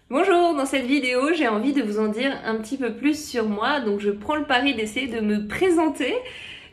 Bonjour, dans cette vidéo, j'ai envie de vous en dire un petit peu plus sur moi, donc je prends le pari d'essayer de me présenter.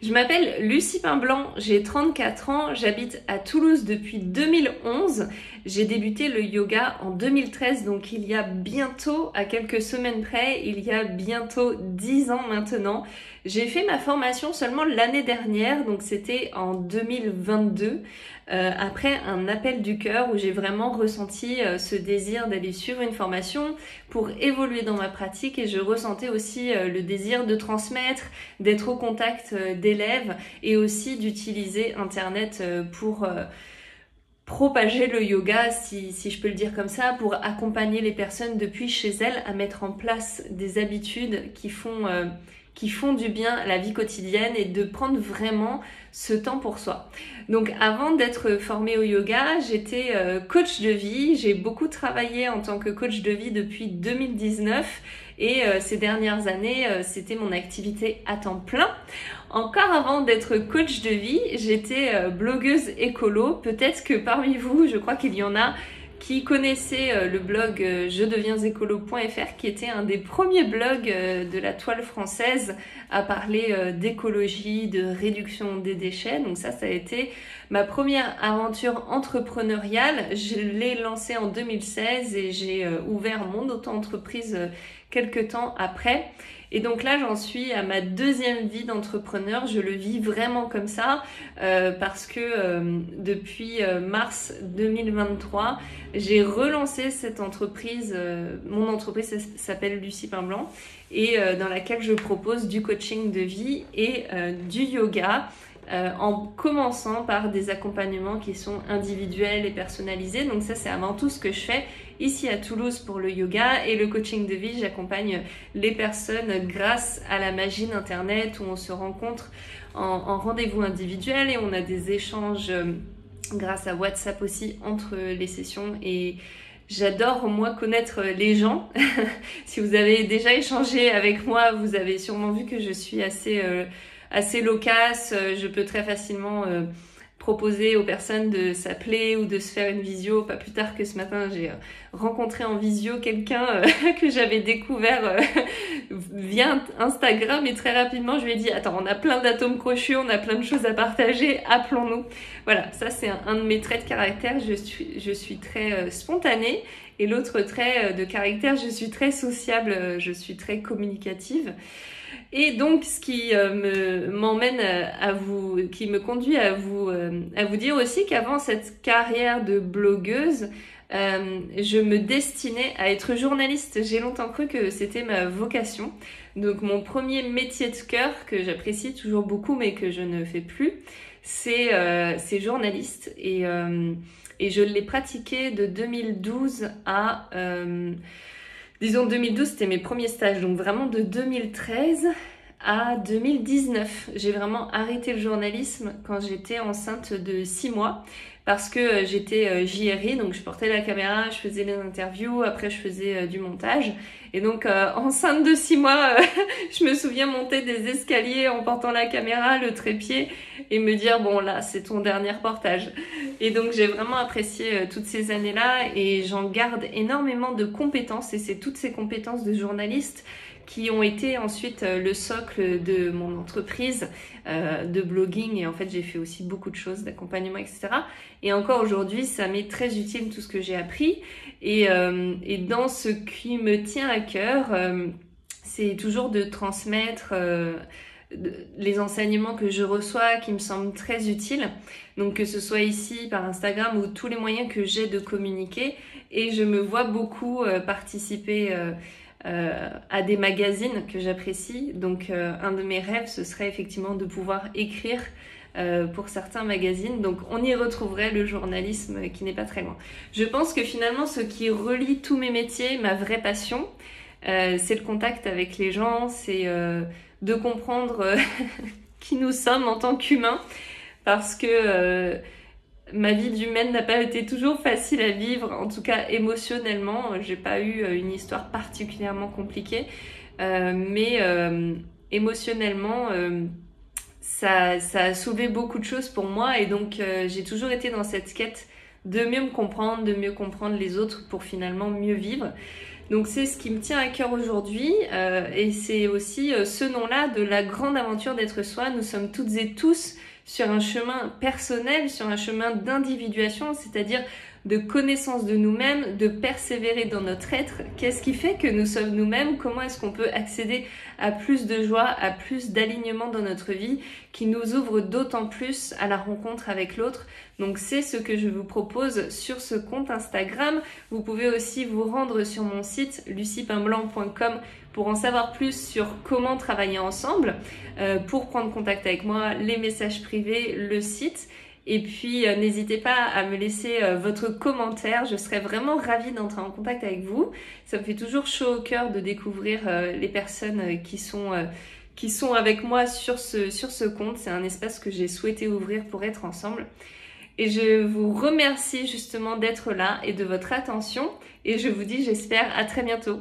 Je m'appelle Lucie Pain-Blanc, j'ai 34 ans, j'habite à Toulouse depuis 2011. J'ai débuté le yoga en 2013, donc il y a bientôt, à quelques semaines près, il y a bientôt 10 ans maintenant. J'ai fait ma formation seulement l'année dernière, donc c'était en 2022, après un appel du cœur où j'ai vraiment ressenti ce désir d'aller suivre une formation pour évoluer dans ma pratique, et je ressentais aussi le désir de transmettre, d'être au contact d'élèves et aussi d'utiliser Internet pour propager le yoga, si je peux le dire comme ça, pour accompagner les personnes depuis chez elles à mettre en place des habitudes qui font du bien à la vie quotidienne et de prendre vraiment ce temps pour soi. Donc avant d'être formée au yoga, j'étais coach de vie. J'ai beaucoup travaillé en tant que coach de vie depuis 2019 et ces dernières années, c'était mon activité à temps plein. Encore avant d'être coach de vie, j'étais blogueuse écolo. Peut-être que parmi vous, je crois qu'il y en a qui connaissait le blog jedeviensécolo.fr, qui était un des premiers blogs de la toile française à parler d'écologie, de réduction des déchets. Donc ça a été ma première aventure entrepreneuriale. Je l'ai lancée en 2016 et j'ai ouvert mon auto-entreprise quelques temps après. Et donc là, j'en suis à ma deuxième vie d'entrepreneur. Je le vis vraiment comme ça parce que depuis mars 2023, j'ai relancé cette entreprise. Mon entreprise s'appelle Lucie Pain-Blanc et dans laquelle je propose du coaching de vie et du yoga. En commençant par des accompagnements qui sont individuels et personnalisés. Donc ça, c'est avant tout ce que je fais ici à Toulouse pour le yoga, et le coaching de vie, j'accompagne les personnes grâce à la magie d'Internet où on se rencontre en rendez-vous individuel et on a des échanges grâce à WhatsApp aussi entre les sessions. Et j'adore, moi, connaître les gens. Si vous avez déjà échangé avec moi, vous avez sûrement vu que je suis assez loquace. Je peux très facilement proposer aux personnes de s'appeler ou de se faire une visio. Pas plus tard que ce matin, j'ai rencontré en visio quelqu'un que j'avais découvert via Instagram, et très rapidement je lui ai dit: attends, on a plein d'atomes crochus, on a plein de choses à partager, appelons-nous. Voilà, ça c'est un de mes traits de caractère. Je suis très spontanée, et l'autre trait de caractère, je suis très sociable, je suis très communicative. Et donc, ce qui qui me conduit à vous dire aussi qu'avant cette carrière de blogueuse, je me destinais à être journaliste. J'ai longtemps cru que c'était ma vocation. Donc, mon premier métier de cœur, que j'apprécie toujours beaucoup, mais que je ne fais plus, c'est journaliste. Et je l'ai pratiqué de 2012 à... disons 2012, c'était mes premiers stages, donc vraiment de 2013 à 2019. J'ai vraiment arrêté le journalisme quand j'étais enceinte de 6 mois parce que j'étais JRI, donc je portais la caméra, je faisais les interviews, après je faisais du montage. Et donc enceinte de 6 mois, je me souviens monter des escaliers en portant la caméra, le trépied, et me dire bon là c'est ton dernier reportage. Et donc j'ai vraiment apprécié toutes ces années-là, et j'en garde énormément de compétences, et c'est toutes ces compétences de journaliste qui ont été ensuite le socle de mon entreprise de blogging. Et en fait j'ai fait aussi beaucoup de choses, d'accompagnement, etc. Et encore aujourd'hui ça m'est très utile tout ce que j'ai appris. Et dans ce qui me tient à cœur, c'est toujours de transmettre les enseignements que je reçois, qui me semblent très utiles. Donc que ce soit ici par Instagram ou tous les moyens que j'ai de communiquer. Et je me vois beaucoup participer à des magazines que j'apprécie. Donc un de mes rêves, ce serait effectivement de pouvoir écrire pour certains magazines. Donc on y retrouverait le journalisme qui n'est pas très loin. Je pense que finalement ce qui relie tous mes métiers, ma vraie passion, c'est le contact avec les gens, c'est de comprendre qui nous sommes en tant qu'humains, parce que ma vie d'humaine n'a pas été toujours facile à vivre, en tout cas émotionnellement. J'ai pas eu une histoire particulièrement compliquée, mais émotionnellement, ça a soulevé beaucoup de choses pour moi. Et donc j'ai toujours été dans cette quête de mieux me comprendre, de mieux comprendre les autres pour finalement mieux vivre. Donc c'est ce qui me tient à cœur aujourd'hui et c'est aussi ce nom-là de la grande aventure d'être soi. Nous sommes toutes et tous sur un chemin personnel, sur un chemin d'individuation, c'est-à-dire de connaissance de nous-mêmes, de persévérer dans notre être. Qu'est-ce qui fait que nous sommes nous-mêmes? Comment est-ce qu'on peut accéder à plus de joie, à plus d'alignement dans notre vie, qui nous ouvre d'autant plus à la rencontre avec l'autre? Donc c'est ce que je vous propose sur ce compte Instagram. Vous pouvez aussi vous rendre sur mon site luciepinblanc.com pour en savoir plus sur comment travailler ensemble, pour prendre contact avec moi, les messages privés, le site. Et puis n'hésitez pas à me laisser votre commentaire, je serais vraiment ravie d'entrer en contact avec vous. Ça me fait toujours chaud au cœur de découvrir les personnes qui sont avec moi sur ce compte. C'est un espace que j'ai souhaité ouvrir pour être ensemble. Et je vous remercie justement d'être là et de votre attention. Et je vous dis, j'espère, à très bientôt.